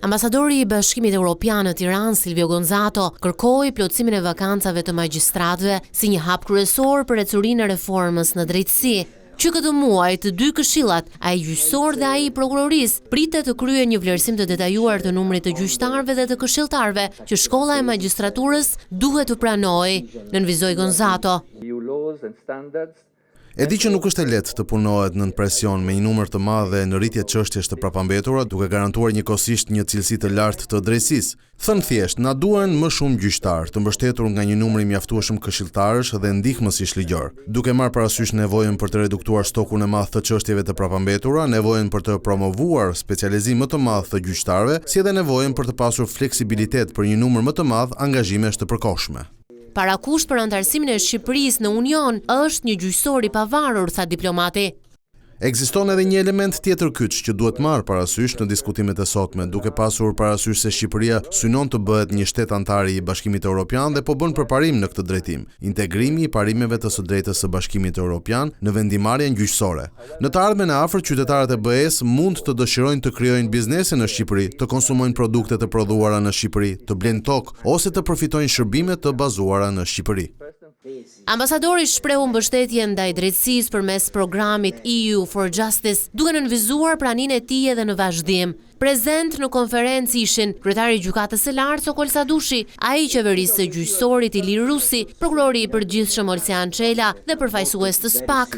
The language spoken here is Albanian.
Ambasadori i Bashkimit Evropian në Tiranë, Silvio Gonzato, kërkoi plotësimin e vakancave të magjistratëve si një hap kryesor për ecurinë e reformës në drejtësi. Që këtë muaj të dy këshillat, ai gjyqësor dhe ai i prokurorisë, pritet të kryejë një vlerësim të detajuar të numrit të gjyqtarëve dhe të këshilltarëve që shkolla e magjistraturës duhet të pranojë, nënvizoi Gonzato. E di që nuk është e lehtë të punohet nën presion me një numër të madh dhe në rritje çështjesh të prapambetura, duke garantuar njëkohësisht një cilësi të lartë të drejtësisë. Thënë thjesht, na duhen më shumë gjyqtar, të mbështetur nga një numër i mjaftueshëm këshilltarësh dhe ndihmësish ligjor. Duke marrë parasysh nevojën për të reduktuar stokun e madh të çështjeve të prapambetura, nevojën për të promovuar specializim më të madh të gjyqtarëve, si edhe nevojën për të pasur fleksibilitet për një numër më të madh angazhimesh të përkohshme. Parakusht për antarësimin e Shqipërisë në Union është një gjyqësor i pavarur, tha diplomati. Ekziston edhe një element tjetër kyç që duhet marrë parasysh në diskutimet e sotme, duke pasur parasysh se Shqipëria synon të bëhet një shtet antar i Bashkimit Evropian dhe po bën përparim në këtë drejtim, integrimi i parimeve të së drejtës së Bashkimit Evropian në vendimarrjen gjyqësore. Në të ardhmen e afërt, qytetarët e BE-s mund të dëshirojnë të krijojnë biznese në Shqipëri, të konsumojnë produkte të prodhuara në Shqipëri, të blenë tokë ose të përfitojnë shërbime të bazuara në Shqipëri. Ambasadori shprehu mbështetje ndaj drejtësisë përmes programit EU for Justice, duke nënvizuar praninë e tij edhe në vazhdim. Prezent në konferencë ishin kryetari i Gjykatës së Lartë Sokol Sadushi, ai i qeverisë së gjyqësorit Ilir Rusi, prokurori i përgjithshëm Olsean Çela dhe përfaqësues të SPAK.